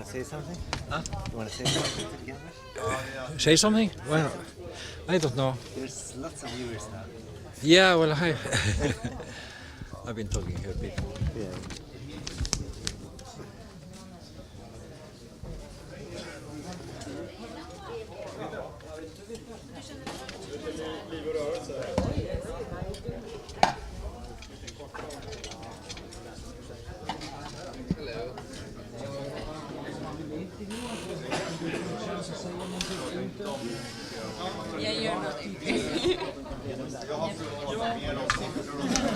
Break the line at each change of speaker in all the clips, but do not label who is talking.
to say something? Huh? You want to say something together?
Say something? Well, I don't know.
There's lots of viewers now.
Yeah, well, I've been talking here a bit.
Yeah.
Jag gör någonting.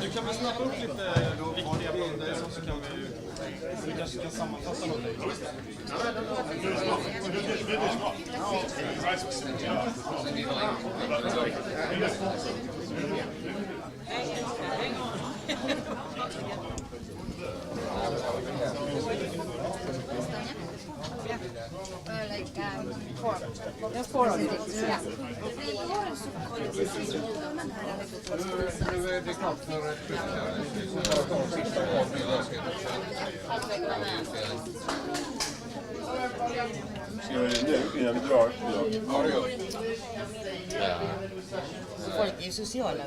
Du kan väl snabba upp lite viktiga bilder så kan vi kanske kan sammanfatta någonting.
Innan vi drar.
Folk är ju sociala.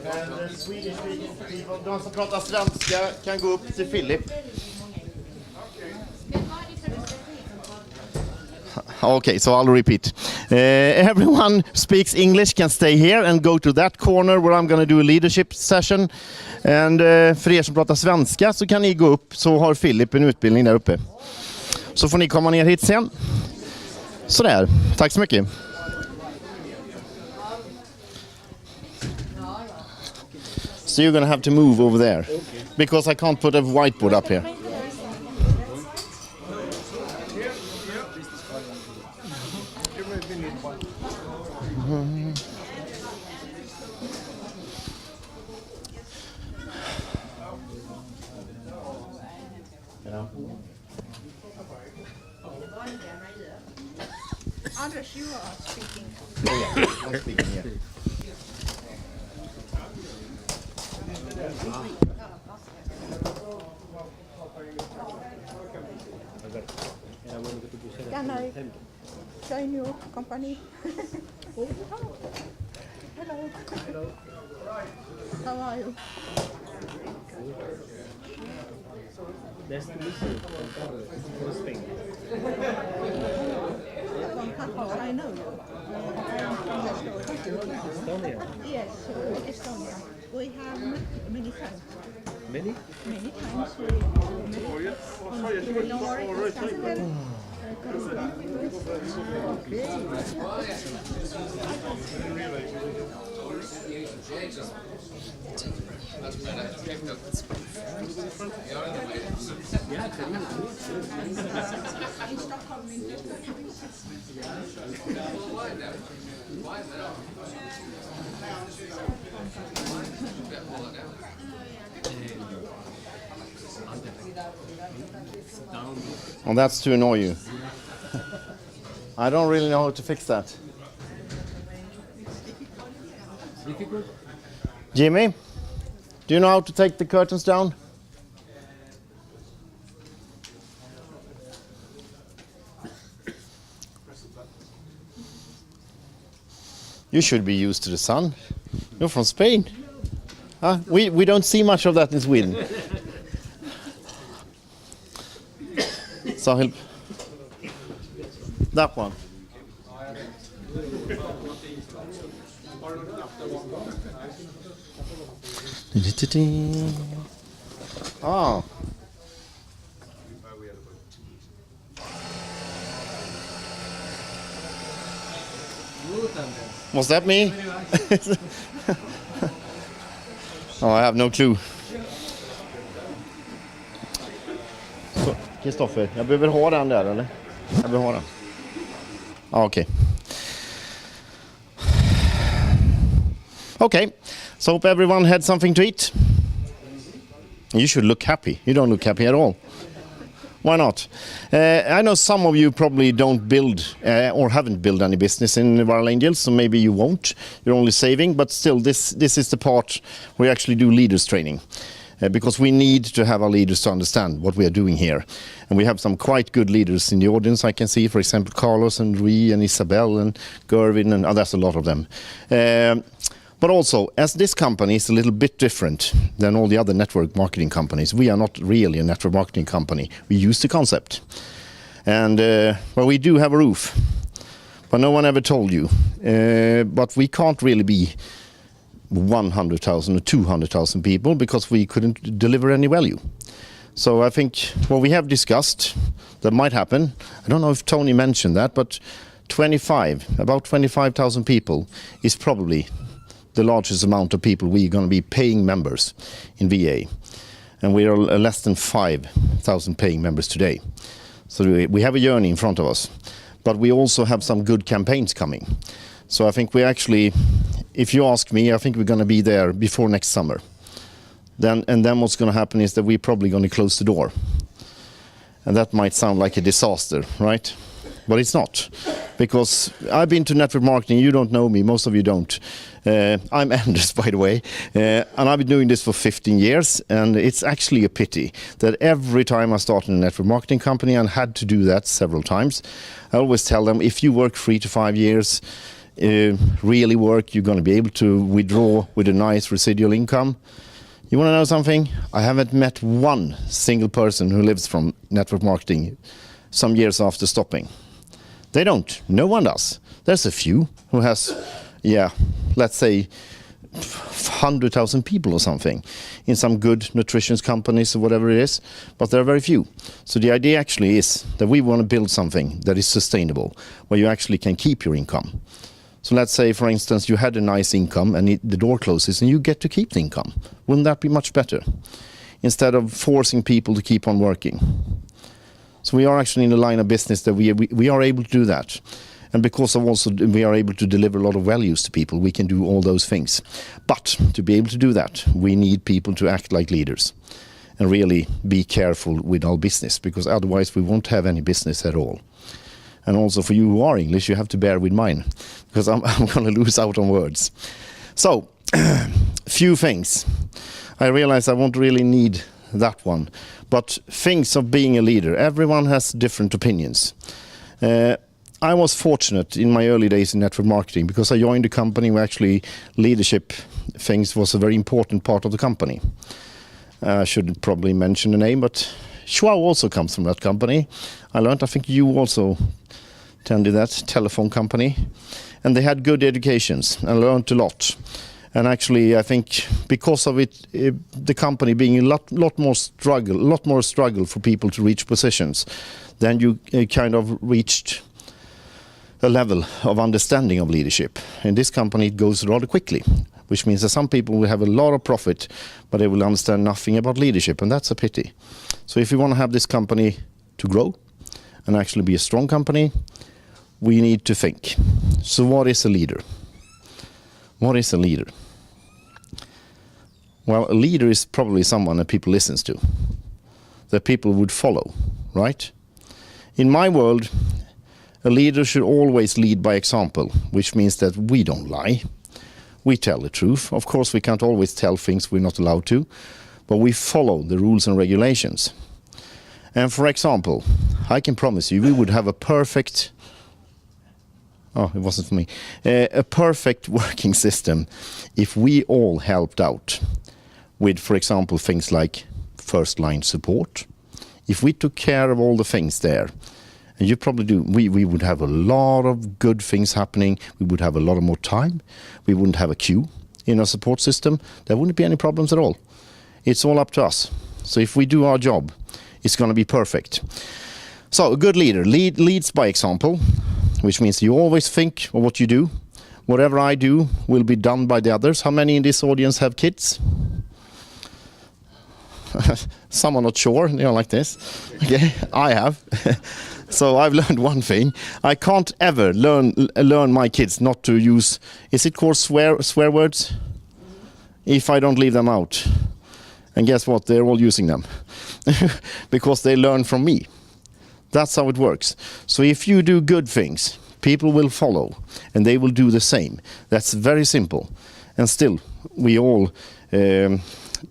De som pratar svenska kan gå upp till Philip. Okay, so I'll repeat. Everyone speaks English can stay here and go to that corner where I'm going to do a leadership session. And för er som pratar svenska så kan ni gå upp, så har Philip en utbildning där uppe. Så får ni komma ner hit sen. Sådär, tack så mycket. So you're going to have to move over there because I can't put a whiteboard up here.
Anders, you are speaking.
Oh yeah, I'm speaking here.
Can I join your company? Hello. Hello. How are you?
Nice to meet you. From Spain.
I know you.
Estonia.
Yes, Estonia. We have many friends.
Many?
Many times we met on in Stockholm.
Well, that's to annoy you. I don't really know how to fix that. Jimmy, do you know how to take the curtains down? You should be used to the sun. You're from Spain. Huh? We don't see much of that in Sweden. Sahil. That one. Ah. Was that me? Oh, I have no clue. Så, Kristoffer, jag behöver ha den där, eller? Jag behöver ha den. Ah, okej. Okay, so hope everyone had something to eat. You should look happy. You don't look happy at all. Why not? I know some of you probably don't build or haven't built any business in Viral Angels, so maybe you won't. You're only saving, but still, this is the part where you actually do leaders training. because we need to have our leaders to understand what we are doing here. And we have some quite good leaders in the audience. I can see, for example, Carlos and Rui and Isabel and Gervin, and there's a lot of them. But also, as this company is a little bit different than all the other network marketing companies, we are not really a network marketing company. We use the concept. And well, we do have a roof, but no one ever told you. But we can't really be 100,000 or 200,000 people because we couldn't deliver any value. So I think what we have discussed that might happen, I don't know if Tony mentioned that, but about 25,000 people is probably the largest amount of people we're going to be paying members in VA. And we are less than 5,000 paying members today. So we have a journey in front of us. But we also have some good campaigns coming. So I think we actually, if you ask me, I think we're going to be there before next summer. Then what's going to happen is that we're probably going to close the door. And that might sound like a disaster, right? But it's not. Because I've been to network marketing, you don't know me, most of you don't. I'm Anders, by the way, and I've been doing this for 15 years, and it's actually a pity that every time I start in a network marketing company, and had to do that several times, I always tell them, if you work 3 to 5 years, really work, you're going to be able to withdraw with a nice residual income. You want to know something? I haven't met one single person who lives from network marketing some years after stopping. They don't. No one does. There's a few who has, let's say 100,000 people or something in some good nutrition companies or whatever it is, but there are very few. So the idea actually is that we want to build something that is sustainable, where you actually can keep your income. So let's say, for instance, you had a nice income and the door closes and you get to keep the income. Wouldn't that be much better? Instead of forcing people to keep on working. So we are actually in a line of business that we are able to do that. And because of also we are able to deliver a lot of values to people, we can do all those things. But to be able to do that, we need people to act like leaders and really be careful with our business, because otherwise we won't have any business at all. And also for you who are English, you have to bear with mine, because I'm going to lose out on words. So, few things. I realize I won't really need that one. But things of being a leader, everyone has different opinions. I was fortunate in my early days in network marketing, because I joined a company where actually leadership things was a very important part of the company. I should probably mention the name, but Schwau also comes from that company. I think you also attended that telephone company. And they had good educations and learned a lot. And actually, I think because of it, the company being a lot more struggle for people to reach positions, then you kind of reached a level of understanding of leadership. In this company, it goes rather quickly, which means that some people will have a lot of profit, but they will understand nothing about leadership, and that's a pity. So if you want to have this company to grow and actually be a strong company, we need to think. So what is a leader? What is a leader? Well, a leader is probably someone that people listen to, that people would follow, right? In my world, a leader should always lead by example, which means that we don't lie. We tell the truth. Of course, we can't always tell things we're not allowed to, but we follow the rules and regulations. And for example, I can promise you we would have a perfect... Oh, it wasn't for me. A perfect working system if we all helped out with, for example, things like first line support. If we took care of all the things there, and you probably do, we would have a lot of good things happening. We would have a lot of more time. We wouldn't have a queue in our support system. There wouldn't be any problems at all. It's all up to us. So if we do our job, it's going to be perfect. So a good leader leads by example, which means you always think of what you do. Whatever I do will be done by the others. How many in this audience have kids? Some are not sure, you know, like this. Okay, I have. So I've learned one thing. I can't ever learn my kids not to use, is it called swear words? If I don't leave them out. And guess what? They're all using them. Because they learn from me. That's how it works. So if you do good things, people will follow. And they will do the same. That's very simple. And still, we all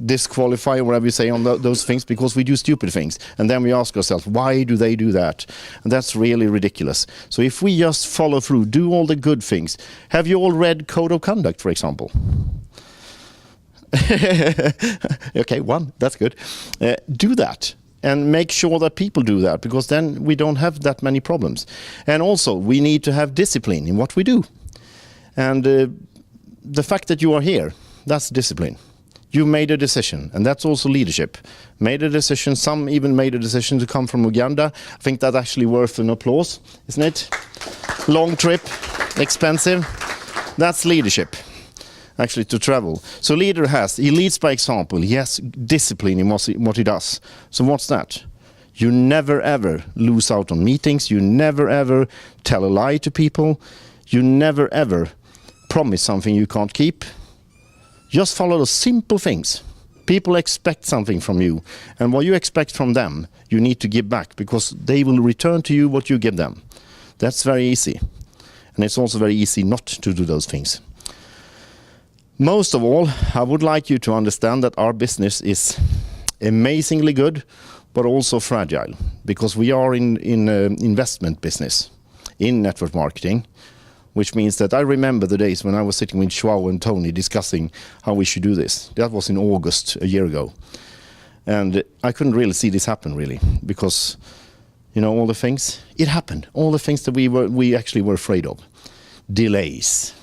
disqualify, or whatever you say on those things, because we do stupid things. And then we ask ourselves, why do they do that? And that's really ridiculous. So if we just follow through, do all the good things. Have you all read Code of Conduct, for example? Okay, one, that's good. Do that. And make sure that people do that, because then we don't have that many problems. And also, we need to have discipline in what we do. And the fact that you are here, that's discipline. You made a decision, and that's also leadership. Made a decision, some even made a decision to come from Uganda. I think that's actually worth an applause, isn't it? Long trip, expensive. That's leadership, actually, to travel. So leader he leads by example. He has discipline in what he does. So what's that? You never ever lose out on meetings. You never ever tell a lie to people. You never ever promise something you can't keep. Just follow the simple things. People expect something from you, and what you expect from them, you need to give back, because they will return to you what you give them. That's very easy. And it's also very easy not to do those things. Most of all, I would like you to understand that our business is amazingly good, but also fragile, because we are in investment business, in network marketing, which means that I remember the days when I was sitting with Joao and Tony discussing how we should do this. That was in August a year ago. And I couldn't really see this happen, really, because, you know, all the things, it happened. All the things that we actually were afraid of. Delays.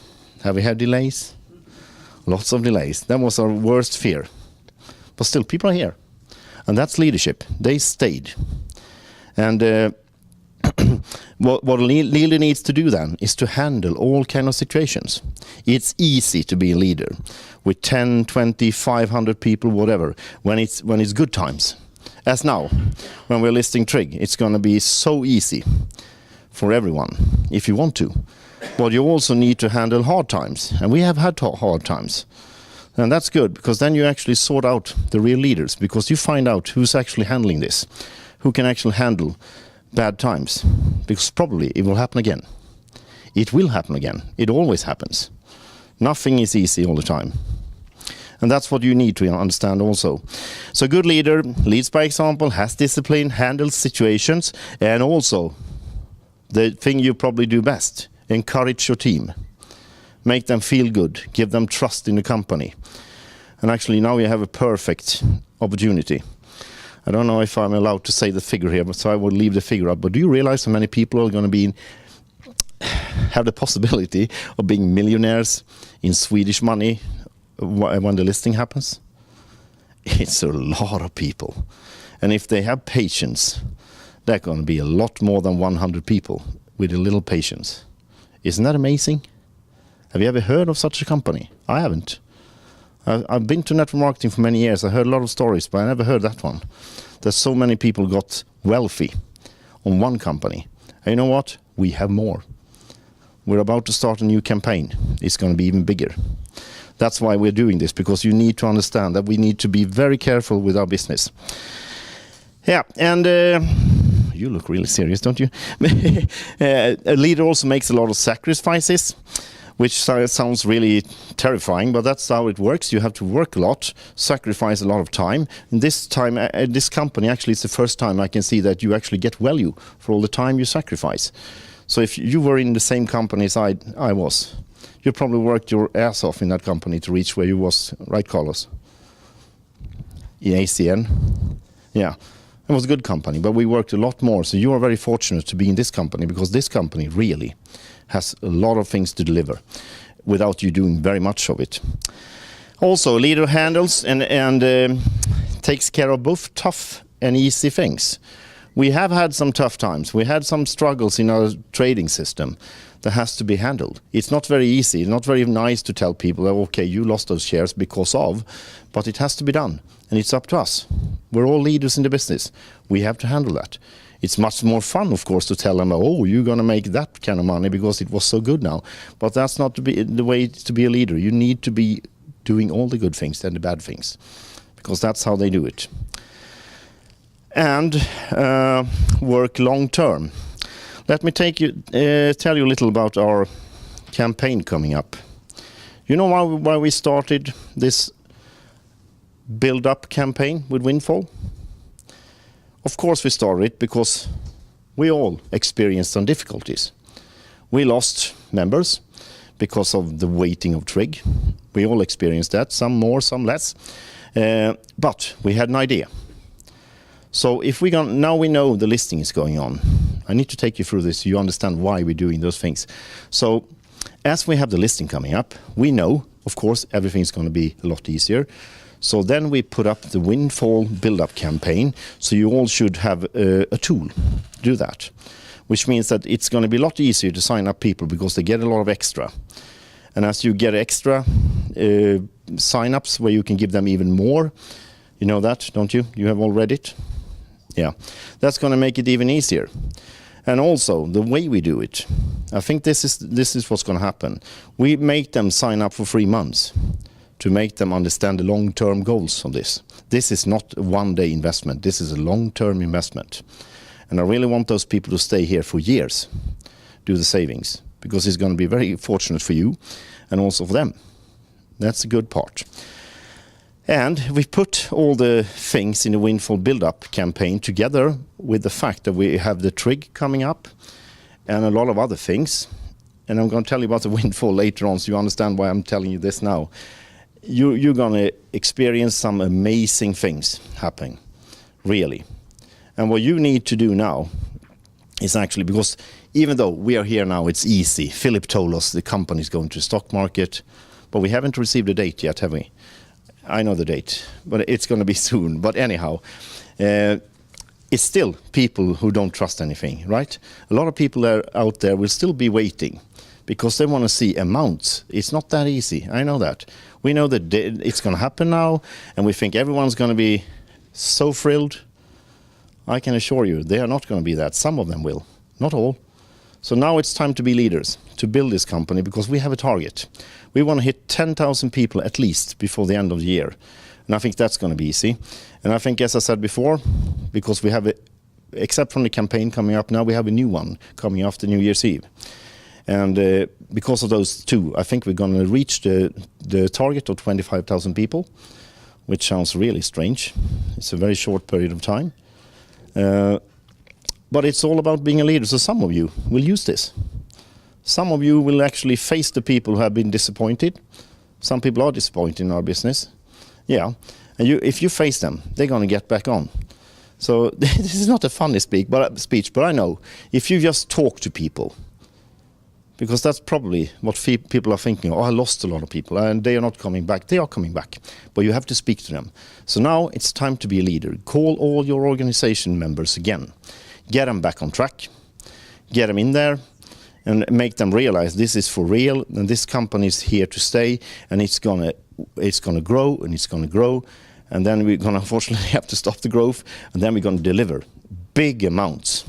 Have we had delays? Lots of delays. That was our worst fear. But still, people are here. And that's leadership. They stayed. And what a leader needs to do then is to handle all kind of situations. It's easy to be a leader with 10, 20, 500 people, whatever, when it's good times. As now, when we're listing Trig, it's going to be so easy for everyone, if you want to. But you also need to handle hard times, and we have had hard times. And that's good, because then you actually sort out the real leaders, because you find out who's actually handling this, who can actually handle bad times, because probably it will happen again. It will happen again. It always happens. Nothing is easy all the time. And that's what you need to understand also. So a good leader leads by example, has discipline, handles situations, and also the thing you probably do best, encourage your team. Make them feel good. Give them trust in the company. And actually now you have a perfect opportunity. I don't know if I'm allowed to say the figure here, but so I will leave the figure up. But do you realize how many people are going to have the possibility of being millionaires in Swedish money when the listing happens? It's a lot of people. And if they have patience, they're going to be a lot more than 100 people with a little patience. Isn't that amazing? Have you ever heard of such a company? I haven't. I've been to network marketing for many years. I heard a lot of stories, but I never heard that one. That so many people got wealthy on one company. And you know what? We have more. We're about to start a new campaign. It's going to be even bigger. That's why we're doing this, because you need to understand that we need to be very careful with our business. Yeah, and you look really serious, don't you? A leader also makes a lot of sacrifices, which sounds really terrifying, but that's how it works. You have to work a lot, sacrifice a lot of time. And this time, this company, actually, it's the first time I can see that you actually get value for all the time you sacrifice. So if you were in the same company as I was, you probably worked your ass off in that company to reach where you was, right, Carlos? In ACN? Yeah. It was a good company, but we worked a lot more. So you are very fortunate to be in this company, because this company really has a lot of things to deliver without you doing very much of it. Also, a leader handles and takes care of both tough and easy things. We have had some tough times. We had some struggles in our trading system that has to be handled. It's not very easy. It's not very nice to tell people, okay, you lost those shares because of, but it has to be done. And it's up to us. We're all leaders in the business. We have to handle that. It's much more fun, of course, to tell them, oh, you're going to make that kind of money because it was so good now. But that's not the way to be a leader. You need to be doing all the good things and the bad things, because that's how they do it. And work long term. Let me tell you a little about our campaign coming up. You know why we started this build-up campaign with Windfall. Of course we started it because we all experienced some difficulties. We lost members because of the waiting of Trig. We all experienced that, some more, some less. But we had an idea. So if now we know the listing is going on. I need to take you through this so you understand why we're doing those things. So as we have the listing coming up, we know, of course, everything's going to be a lot easier. So then we put up the Windfall build-up campaign, so you all should have a tool to do that, which means that it's going to be a lot easier to sign up people because they get a lot of extra. And as you get extra sign-ups where you can give them even more, you know that, don't you? You have all read it? Yeah, that's going to make it even easier. And also, the way we do it, I think this is what's going to happen. We make them sign up for 3 months to make them understand the long-term goals of this. This is not a one-day investment. This is a long-term investment. And I really want those people to stay here for years, do the savings, because it's going to be very fortunate for you and also for them. That's a good part. And we put all the things in the Windfall build-up campaign together with the fact that we have the Trig coming up and a lot of other things. And I'm going to tell you about the Windfall later on so you understand why I'm telling you this now. You're going to experience some amazing things happening, really. And what you need to do now is actually, because even though we are here now, it's easy. Philip told us the company's going to the stock market, but we haven't received a date yet, have we? I know the date, but it's going to be soon. But anyhow, it's still people who don't trust anything, right? A lot of people out there will still be waiting because they want to see amounts. It's not that easy. I know that. We know that it's going to happen now, and we think everyone's going to be so thrilled. I can assure you, they are not going to be that. Some of them will, not all. So now it's time to be leaders, to build this company, because we have a target. We want to hit 10,000 people at least before the end of the year. And I think that's going to be easy. And I think, as I said before, because we have, except from the campaign coming up now, we have a new one coming after New Year's Eve. And because of those two, I think we're going to reach the target of 25,000 people, which sounds really strange. It's a very short period of time. But it's all about being a leader. So some of you will use this. Some of you will actually face the people who have been disappointed. Some people are disappointed in our business. Yeah. And if you face them, they're going to get back on. So this is not a funny speech, but I know if you just talk to people, because that's probably what people are thinking. Oh, I lost a lot of people and they are not coming back. They are coming back, but you have to speak to them. So now it's time to be a leader. Call all your organization members again. Get them back on track. Get them in there and make them realize this is for real and this company is here to stay and it's gonna grow and it's gonna grow. And then we're gonna unfortunately have to stop the growth and then we're gonna deliver big amounts.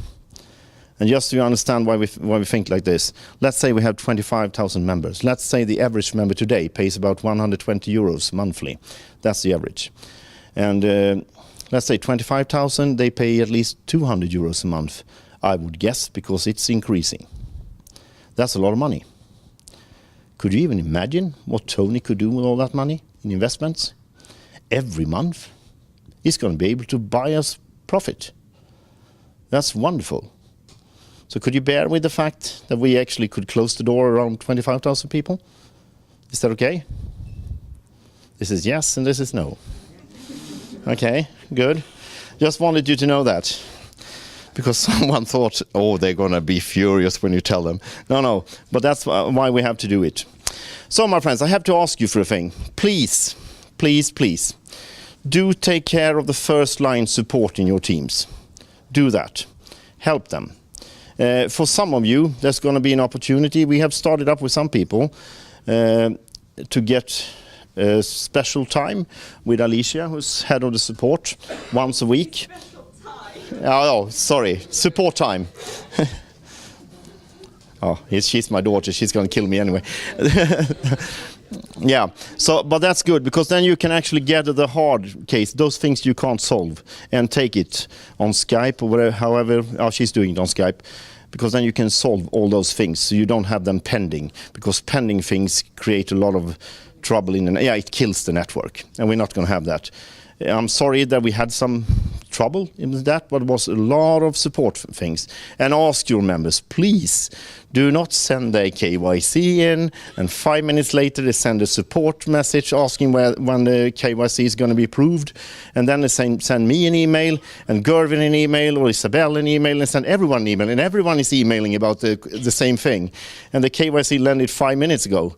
And just so you understand why we think like this, let's say we have 25,000 members. Let's say the average member today pays about 120 euros monthly. That's the average. And let's say 25,000, they pay at least 200 euros a month, I would guess, because it's increasing. That's a lot of money. Could you even imagine what Tony could do with all that money in investments? Every month, he's going to be able to buy us profit. That's wonderful. So could you bear with the fact that we actually could close the door around 25,000 people? Is that okay? This is yes and this is no. Okay, good. Just wanted you to know that. Because someone thought, oh, they're going to be furious when you tell them. No, but that's why we have to do it. So, my friends, I have to ask you for a thing. Please, please, please, do take care of the first line support in your teams. Do that. Help them. For some of you, there's going to be an opportunity. We have started up with some people to get a special time with Alicia, who's head of the support, once a week. Oh, sorry, support time. Oh, she's my daughter. She's going to kill me anyway. Yeah, so, but that's good, because then you can actually gather the hard case, those things you can't solve, and take it on Skype or whatever, however, she's doing it on Skype, because then you can solve all those things, so you don't have them pending, because pending things create a lot of trouble it kills the network, and we're not going to have that. I'm sorry that we had some trouble in that, but it was a lot of support things. And ask your members, please, do not send a KYC in, and 5 minutes later they send a support message asking when the KYC is going to be approved, and then they send me an email, and Gervin an email, or Isabel an email, and send everyone an email, and everyone is emailing about the same thing. And the KYC landed 5 minutes ago.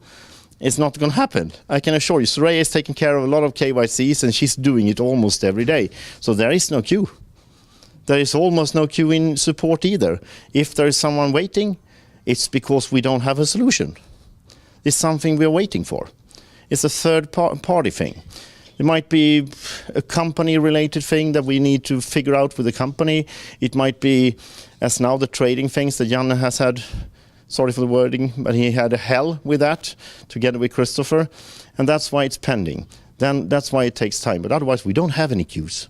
It's not going to happen. I can assure you, Soraya is taking care of a lot of KYCs, and she's doing it almost every day. So there is no queue. There is almost no queue in support either. If there is someone waiting, it's because we don't have a solution. It's something we're waiting for. It's a third-party thing. It might be a company-related thing that we need to figure out with the company. It might be, as now, the trading things that Janne has had. Sorry for the wording, but he had a hell with that together with Christopher, and that's why it's pending. Then that's why it takes time. But otherwise, we don't have any queues.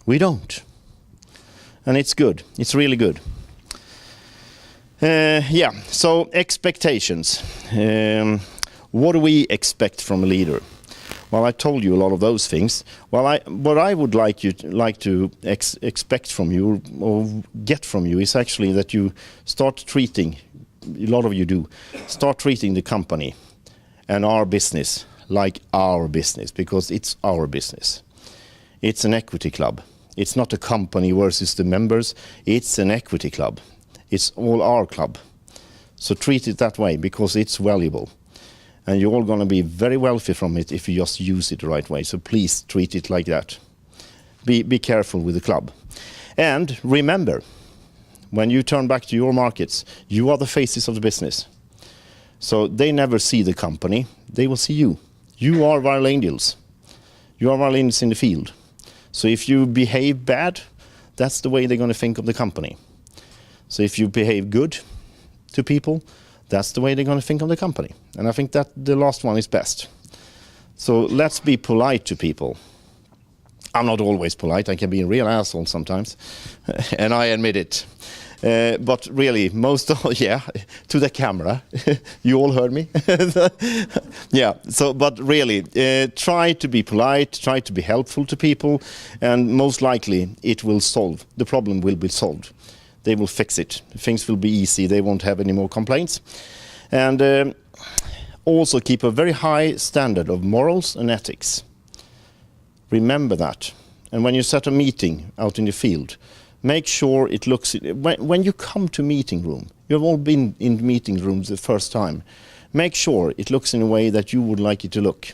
We don't. And it's good. It's really good. So expectations. What do we expect from a leader? Well, I told you a lot of those things. Well, what I would like to expect from you or get from you is actually that you start treating, a lot of you do, start treating the company and our business like our business, because it's our business. It's an equity club. It's not a company versus the members. It's an equity club. It's all our club. So treat it that way, because it's valuable. And you're all going to be very wealthy from it if you just use it the right way. So please treat it like that. Be careful with the club. And remember, when you turn back to your markets, you are the faces of the business. So they never see the company, they will see you. You are viral angels. You are viral angels in the field. So if you behave bad, that's the way they're going to think of the company. So if you behave good to people, that's the way they're going to think of the company. And I think that the last one is best. So let's be polite to people. I'm not always polite. I can be a real asshole sometimes. And I admit it. But really, to the camera. You all heard me? Yeah, but really, try to be polite, try to be helpful to people, and most likely it will solve. The problem will be solved. They will fix it. Things will be easy. They won't have any more complaints. And also keep a very high standard of morals and ethics. Remember that. And when you set a meeting out in the field, make sure it looks, when you come to meeting room, you've all been in meeting rooms the first time, make sure it looks in a way that you would like it to look.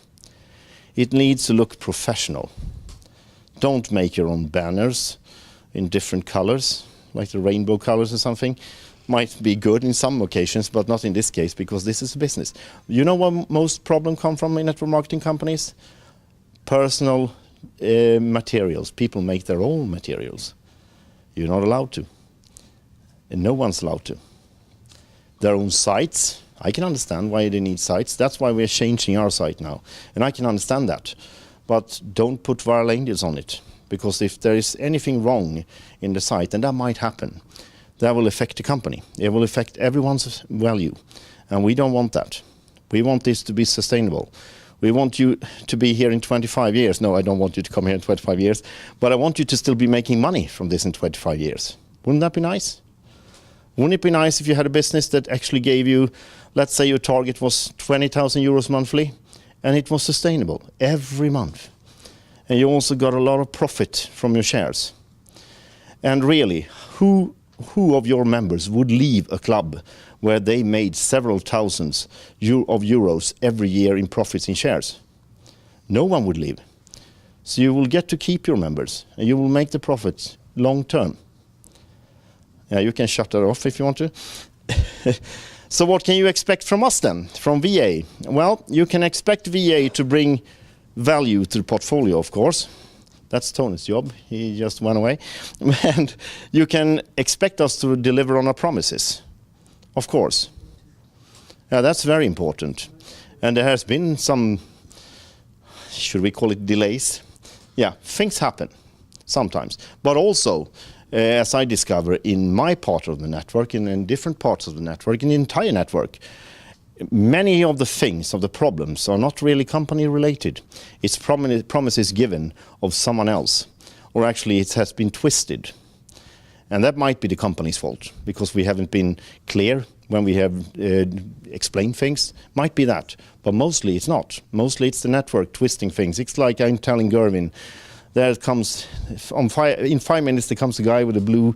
It needs to look professional. Don't make your own banners in different colors, like the rainbow colors or something. Might be good in some occasions, but not in this case, because this is a business. You know what most problems come from in network marketing companies? Personal materials. People make their own materials. You're not allowed to. And no one's allowed to. Their own sites. I can understand why they need sites. That's why we're changing our site now. And I can understand that. But don't put viral angels on it. Because if there is anything wrong in the site, and that might happen, that will affect the company. It will affect everyone's value. And we don't want that. We want this to be sustainable. We want you to be here in 25 years. No, I don't want you to come here in 25 years. But I want you to still be making money from this in 25 years. Wouldn't that be nice? Wouldn't it be nice if you had a business that actually gave you, let's say your target was 20,000 euros monthly, and it was sustainable every month. And you also got a lot of profit from your shares. And really, who of your members would leave a club where they made several thousands of euros every year in profits in shares? No one would leave. So you will get to keep your members, and you will make the profits long term. Yeah, you can shut that off if you want to. So what can you expect from us then, from VA? Well, you can expect VA to bring value to the portfolio, of course. That's Tony's job. He just went away. And you can expect us to deliver on our promises, of course. Yeah, that's very important. And there has been some, should we call it delays? Yeah, things happen sometimes. But also, as I discover in my part of the network, and in different parts of the network, in the entire network, many of the things, of the problems, are not really company related. It's promises given of someone else, or actually it has been twisted. And that might be the company's fault, because we haven't been clear when we have explained things. Might be that, but mostly it's not. Mostly it's the network twisting things. It's like I'm telling Gervin, there comes, in 5 minutes there comes a guy with a blue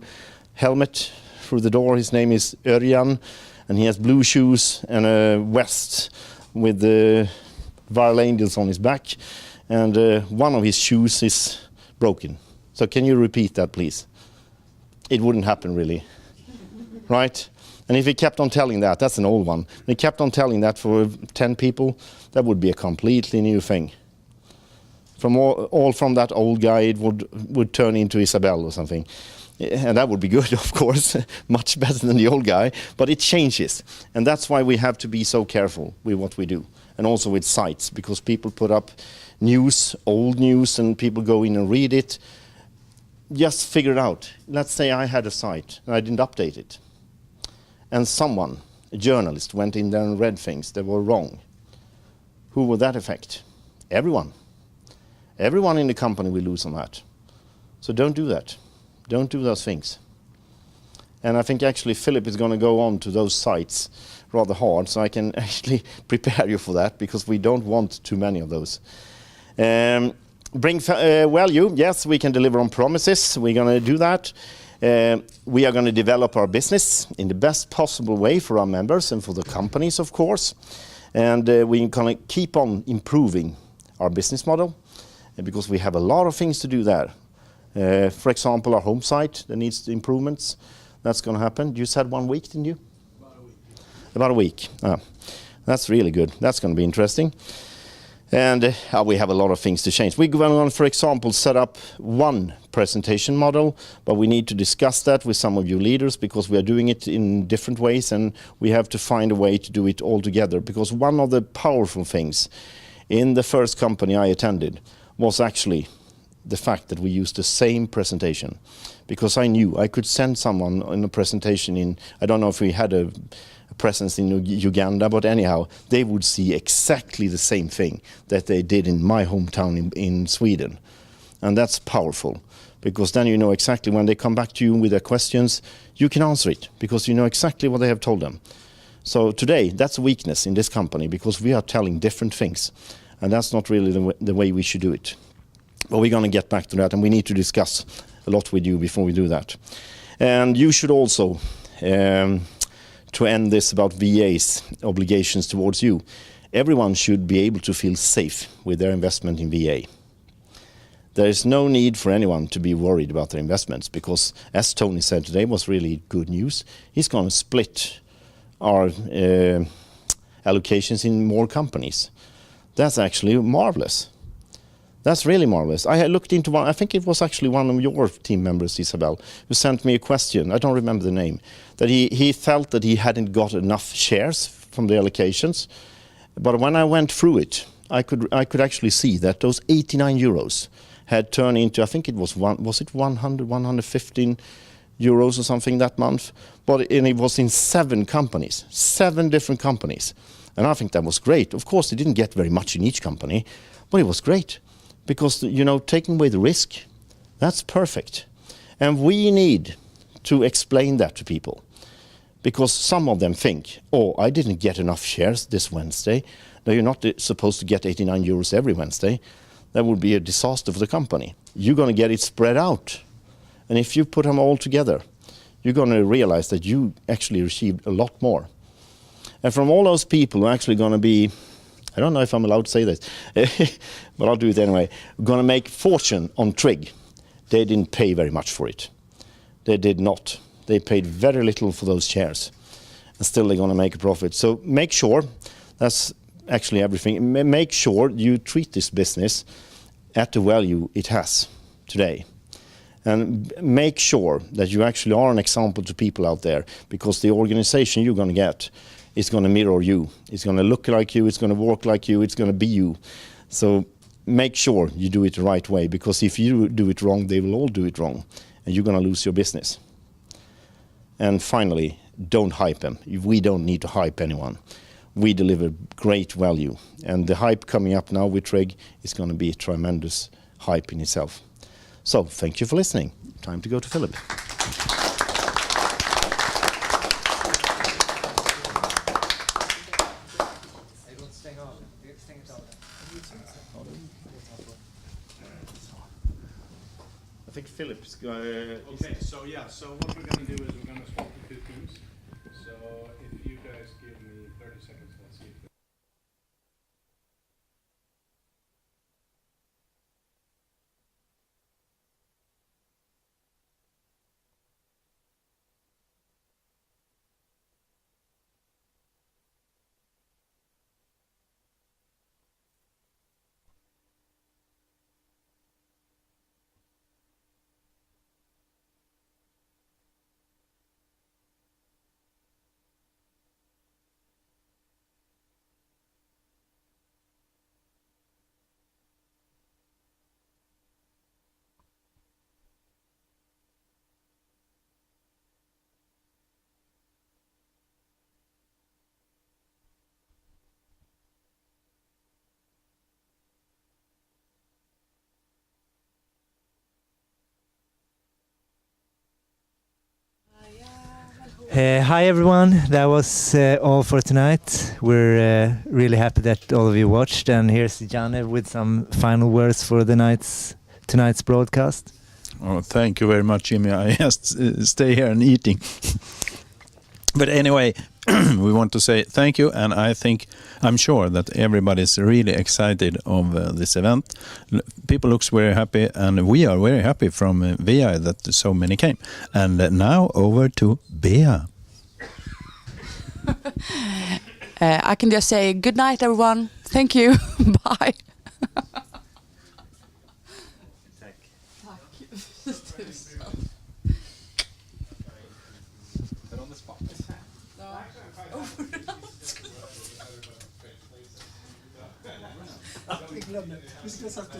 helmet through the door. His name is Örjan, and he has blue shoes and a vest with the viral angels on his back, and one of his shoes is broken. So can you repeat that, please? It wouldn't happen, really, right? And if he kept on telling that, that's an old one. If he kept on telling that for 10 people, that would be a completely new thing. From all from that old guy, it would turn into Isabel or something. And that would be good, of course, much better than the old guy, but it changes. And that's why we have to be so careful with what we do. And also with sites, because people put up news, old news, and people go in and read it. Just figure it out. Let's say I had a site and I didn't update it. And someone, a journalist, went in there and read things that were wrong. Who would that affect? Everyone. Everyone in the company will lose on that. So don't do that. Don't do those things. And I think actually Philip is going to go on to those sites rather hard, so I can actually prepare you for that, because we don't want too many of those. Bring value, yes, we can deliver on promises. We're going to do that. We are going to develop our business in the best possible way for our members and for the companies, of course. And we're going to keep on improving our business model, because we have a lot of things to do there. For example, our home site that needs improvements. That's going to happen. You said 1 week, didn't you? About a week. That's really good. That's going to be interesting. And we have a lot of things to change. We're going to, for example, set up one presentation model, but we need to discuss that with some of you leaders, because we are doing it in different ways, and we have to find a way to do it all together. Because one of the powerful things in the first company I attended was actually the fact that we used the same presentation. Because I knew I could send someone in a presentation in, I don't know if we had a presence in Uganda, but anyhow, they would see exactly the same thing that they did in my hometown in Sweden. And that's powerful, because then you know exactly when they come back to you with their questions, you can answer it, because you know exactly what they have told them. So today, that's a weakness in this company, because we are telling different things, and that's not really the way we should do it. But we're going to get back to that, and we need to discuss a lot with you before we do that. And you should also, to end this about VA's obligations towards you, everyone should be able to feel safe with their investment in VA. There is no need for anyone to be worried about their investments, because, as Tony said today, was really good news. He's going to split our allocations in more companies. That's actually marvelous. That's really marvelous. I had looked into one, I think it was actually one of your team members, Isabel, who sent me a question, I don't remember the name, that he felt that he hadn't got enough shares from the allocations. But when I went through it, I could actually see that those 89 euros had turned into, I think it was 115 euros or something that month. And it was in 7 companies, 7 different companies. And I think that was great. Of course, they didn't get very much in each company, but it was great. Because, you know, taking away the risk, that's perfect. And we need to explain that to people. Because some of them think, oh, I didn't get enough shares this Wednesday. No, you're not supposed to get 89 euros every Wednesday. That would be a disaster for the company. You're going to get it spread out. And if you put them all together, you're going to realize that you actually received a lot more. And from all those people who are actually going to be, I don't know if I'm allowed to say this, but I'll do it anyway, going to make fortune on Trig. They didn't pay very much for it. They did not. They paid very little for those shares. And still they're going to make a profit. So make sure, that's actually everything, make sure you treat this business at the value it has today. And make sure that you actually are an example to people out there, because the organization you're going to get is going to mirror you. It's going to look like you, it's going to work like you, it's going to be you. So make sure you do it the right way, because if you do it wrong, they will all do it wrong, and you're going to lose your business. And finally, don't hype them. We don't need to hype anyone. we deliver great value. And the hype coming up now with Trig is going to be a tremendous hype in itself. So thank you for listening. Time to go to Philip. I think Philip's
Okay, so what we're going to do is we're going to swap the two teams. So if you guys give me 30 seconds, let's see if
Hi everyone, that was all for tonight. We're really happy that all of you watched, and here's Janne with some final words for tonight's broadcast.
Oh, thank you very much, Jimmy. I just stay here and eating. But anyway, we want to say thank you, and I'm sure that everybody's really excited of this event. People looks very happy, and we are very happy from VI that so many came. And now over to Bea.
I can just say good night, everyone. Thank you. Bye.
Vi ska sätta